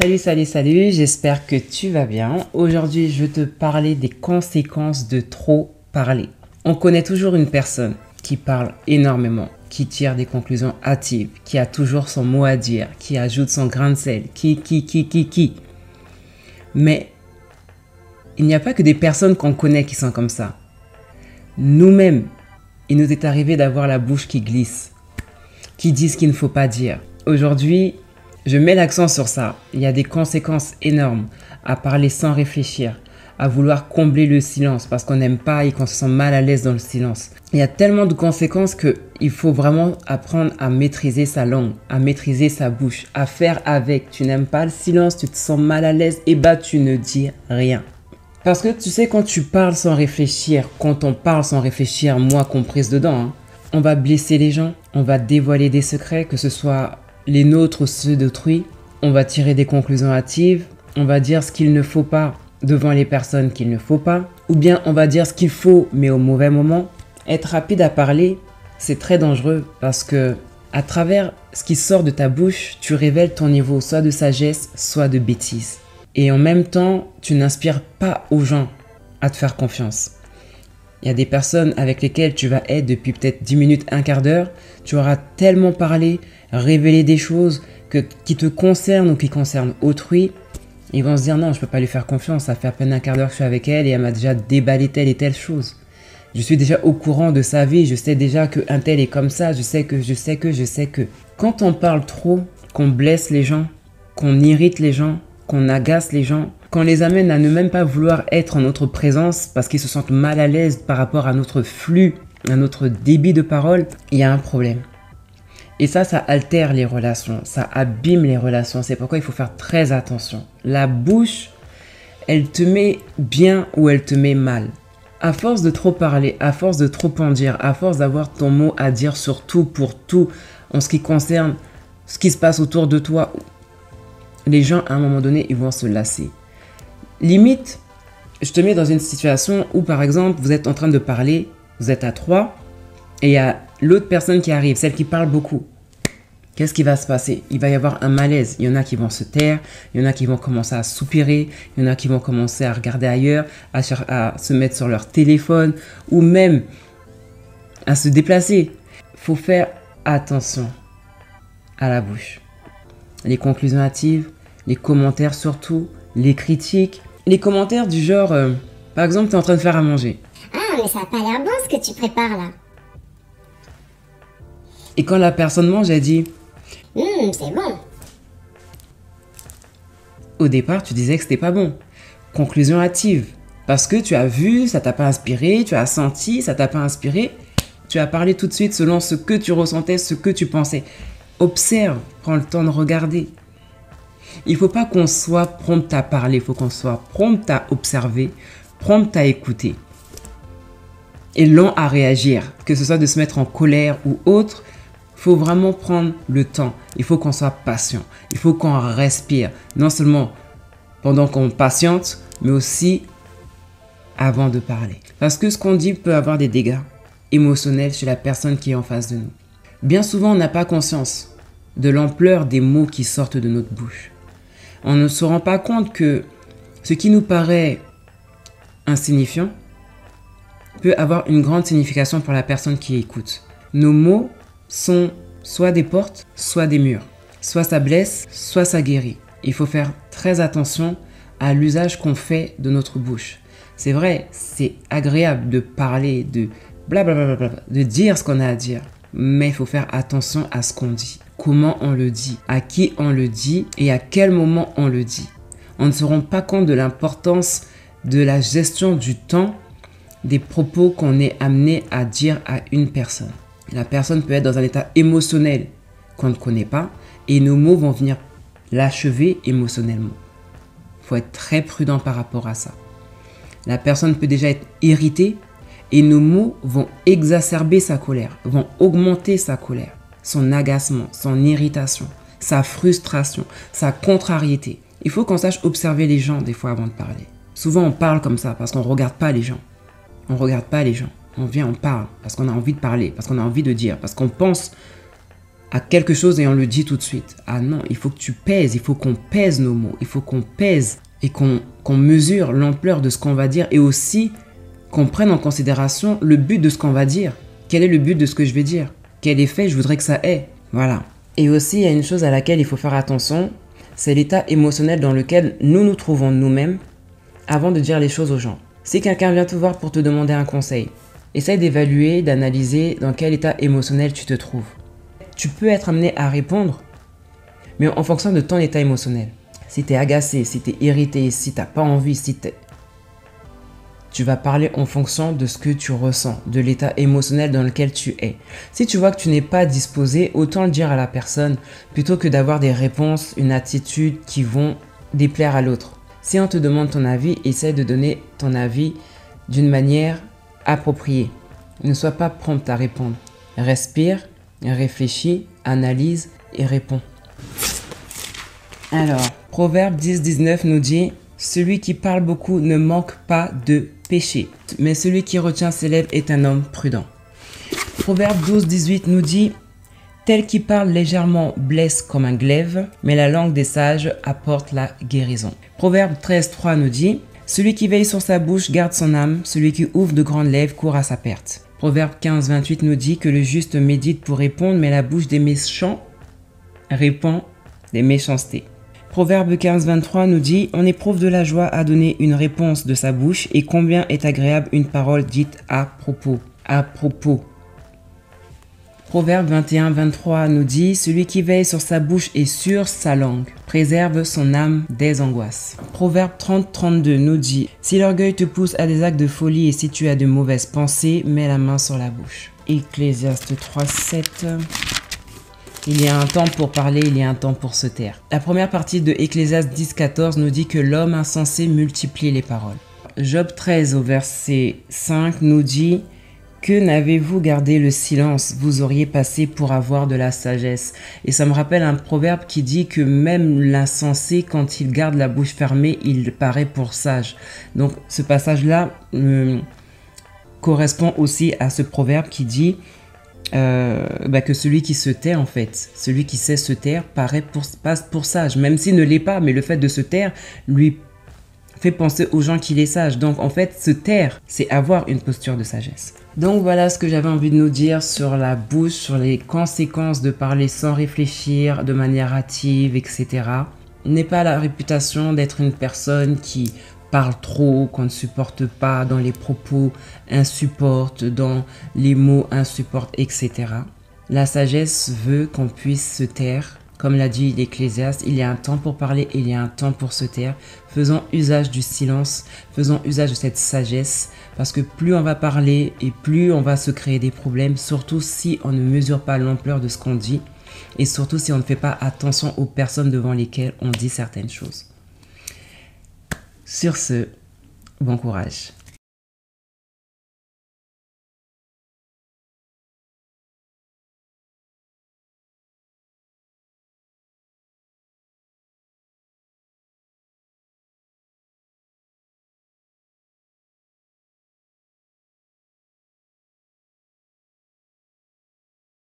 Salut, j'espère que tu vas bien. Aujourd'hui, je vais te parler des conséquences de trop parler. On connaît toujours une personne qui parle énormément, qui tire des conclusions hâtives, qui a toujours son mot à dire, qui ajoute son grain de sel, qui. Mais il n'y a pas que des personnes qu'on connaît qui sont comme ça. Nous-mêmes, il nous est arrivé d'avoir la bouche qui glisse, qui dit ce qu'il ne faut pas dire. Aujourd'hui, je mets l'accent sur ça. Il y a des conséquences énormes à parler sans réfléchir, à vouloir combler le silence parce qu'on n'aime pas et qu'on se sent mal à l'aise dans le silence. Il y a tellement de conséquences qu'il faut vraiment apprendre à maîtriser sa langue, à maîtriser sa bouche, à faire avec. Tu n'aimes pas le silence, tu te sens mal à l'aise, et bah tu ne dis rien. Parce que tu sais, quand tu parles sans réfléchir, quand on parle sans réfléchir, moi comprise dedans, on va blesser les gens, on va dévoiler des secrets, que ce soit les nôtres ou ceux d'autrui. On va tirer des conclusions hâtives, on va dire ce qu'il ne faut pas devant les personnes qu'il ne faut pas, ou bien on va dire ce qu'il faut mais au mauvais moment. Être rapide à parler, c'est très dangereux parce que à travers ce qui sort de ta bouche, tu révèles ton niveau soit de sagesse, soit de bêtise. Et en même temps, tu n'inspires pas aux gens à te faire confiance. Il y a des personnes avec lesquelles tu vas être depuis peut-être 10 minutes, un quart d'heure. Tu auras tellement parlé, révélé des choses qui te concernent ou qui concernent autrui. Ils vont se dire non, je ne peux pas lui faire confiance. Ça fait à peine un quart d'heure que je suis avec elle et elle m'a déjà déballé telle et telle chose. Je suis déjà au courant de sa vie. Je sais déjà qu'un tel est comme ça. Je sais que. Quand on parle trop, qu'on blesse les gens, qu'on irrite les gens, qu'on agace les gens, qu'on les amène à ne même pas vouloir être en notre présence parce qu'ils se sentent mal à l'aise par rapport à notre flux, à notre débit de parole, il y a un problème. Et ça altère les relations, ça abîme les relations. C'est pourquoi il faut faire très attention. La bouche, elle te met bien ou elle te met mal. À force de trop parler, à force de trop en dire, à force d'avoir ton mot à dire sur tout, pour tout, en ce qui concerne ce qui se passe autour de toi, les gens, à un moment donné, ils vont se lasser. Limite, je te mets dans une situation où, par exemple, vous êtes en train de parler, vous êtes à 3, et il y a l'autre personne qui arrive, celle qui parle beaucoup. Qu'est-ce qui va se passer? Il va y avoir un malaise. Il y en a qui vont se taire, il y en a qui vont commencer à soupirer, il y en a qui vont commencer à regarder ailleurs, à se mettre sur leur téléphone, ou même à se déplacer. Il faut faire attention à la bouche. Les conclusions hâtives, les commentaires surtout, les critiques. Les commentaires du genre, par exemple, tu es en train de faire à manger. Ah, mais ça n'a pas l'air bon ce que tu prépares là. Et quand la personne mange, elle dit, C'est bon. au départ, tu disais que c'était pas bon. Conclusion hâtive. Parce que tu as vu, ça t'a pas inspiré, tu as senti, ça t'a pas inspiré. Tu as parlé tout de suite selon ce que tu ressentais, ce que tu pensais. Observe, prends le temps de regarder. Il ne faut pas qu'on soit prompt à parler, il faut qu'on soit prompt à observer, prompt à écouter. Et lent à réagir, que ce soit de se mettre en colère ou autre, il faut vraiment prendre le temps. Il faut qu'on soit patient, il faut qu'on respire, non seulement pendant qu'on patiente, mais aussi avant de parler. Parce que ce qu'on dit peut avoir des dégâts émotionnels chez la personne qui est en face de nous. Bien souvent, on n'a pas conscience de l'ampleur des mots qui sortent de notre bouche. On ne se rend pas compte que ce qui nous paraît insignifiant peut avoir une grande signification pour la personne qui écoute. Nos mots sont soit des portes, soit des murs. Soit ça blesse, soit ça guérit. Il faut faire très attention à l'usage qu'on fait de notre bouche. C'est vrai, c'est agréable de parler, de blablabla, de dire ce qu'on a à dire. Mais il faut faire attention à ce qu'on dit. Comment on le dit, à qui on le dit et à quel moment on le dit. On ne se rend pas compte de l'importance de la gestion du temps des propos qu'on est amené à dire à une personne. La personne peut être dans un état émotionnel qu'on ne connaît pas et nos mots vont venir l'achever émotionnellement. Il faut être très prudent par rapport à ça. La personne peut déjà être irritée et nos mots vont exacerber sa colère, vont augmenter sa colère, son agacement, son irritation, sa frustration, sa contrariété. Il faut qu'on sache observer les gens des fois avant de parler. Souvent on parle comme ça parce qu'on ne regarde pas les gens. On ne regarde pas les gens. On vient, on parle parce qu'on a envie de parler, parce qu'on a envie de dire, parce qu'on pense à quelque chose et on le dit tout de suite. Ah non, il faut que tu pèses, il faut qu'on pèse nos mots, il faut qu'on pèse et qu'on mesure l'ampleur de ce qu'on va dire et aussi qu'on prenne en considération le but de ce qu'on va dire. Quel est le but de ce que je vais dire? Quel effet je voudrais que ça ait? Voilà. Et aussi, il y a une chose à laquelle il faut faire attention, c'est l'état émotionnel dans lequel nous nous trouvons nous-mêmes avant de dire les choses aux gens. Si quelqu'un vient te voir pour te demander un conseil, essaye d'évaluer, d'analyser dans quel état émotionnel tu te trouves. Tu peux être amené à répondre, mais en fonction de ton état émotionnel. Si tu es agacé, si tu es irrité, si tu n'as pas envie, tu vas parler en fonction de ce que tu ressens, de l'état émotionnel dans lequel tu es. Si tu vois que tu n'es pas disposé, autant le dire à la personne plutôt que d'avoir des réponses, une attitude qui vont déplaire à l'autre. Si on te demande ton avis, essaie de donner ton avis d'une manière appropriée. Ne sois pas prompt à répondre. Respire, réfléchis, analyse et réponds. Alors, Proverbe 10-19 nous dit « Celui qui parle beaucoup ne manque pas de péché, mais celui qui retient ses lèvres est un homme prudent. » Proverbe 12-18 nous dit « Tel qui parle légèrement blesse comme un glaive, mais la langue des sages apporte la guérison. » Proverbe 13-3 nous dit « Celui qui veille sur sa bouche garde son âme, celui qui ouvre de grandes lèvres court à sa perte. » Proverbe 15-28 nous dit que le juste médite pour répondre, mais la bouche des méchants répand des méchancetés. Proverbe 15-23 nous dit « On éprouve de la joie à donner une réponse de sa bouche, et combien est agréable une parole dite à propos. » À propos. Proverbe 21-23 nous dit « Celui qui veille sur sa bouche et sur sa langue préserve son âme des angoisses. » Proverbe 30-32 nous dit « Si l'orgueil te pousse à des actes de folie et si tu as de mauvaises pensées, mets la main sur la bouche. » Ecclésiaste 3-7. Il y a un temps pour parler, il y a un temps pour se taire. La première partie de Ecclésiaste 10-14 nous dit que l'homme insensé multiplie les paroles. Job 13 au verset 5 nous dit « Que n'avez-vous gardé le silence, vous auriez passé pour avoir de la sagesse. » Et ça me rappelle un proverbe qui dit que même l'insensé, quand il garde la bouche fermée, il paraît pour sage. Donc ce passage-là correspond aussi à ce proverbe qui dit que celui qui se tait, en fait, celui qui sait se taire, passe pour sage. Même s'il ne l'est pas, mais le fait de se taire lui fait penser aux gens qu'il est sage. Donc en fait, se taire, c'est avoir une posture de sagesse. Donc voilà ce que j'avais envie de nous dire sur la bouche, sur les conséquences de parler sans réfléchir, de manière hâtive, etc. N'aie pas la réputation d'être une personne qui parle trop, qu'on ne supporte pas, dans les propos insupporte, dans les mots insupporte, etc. La sagesse veut qu'on puisse se taire. Comme l'a dit l'Ecclésiaste, il y a un temps pour parler et il y a un temps pour se taire. Faisons usage du silence, faisons usage de cette sagesse, parce que plus on va parler et plus on va se créer des problèmes, surtout si on ne mesure pas l'ampleur de ce qu'on dit et surtout si on ne fait pas attention aux personnes devant lesquelles on dit certaines choses. Sur ce, bon courage.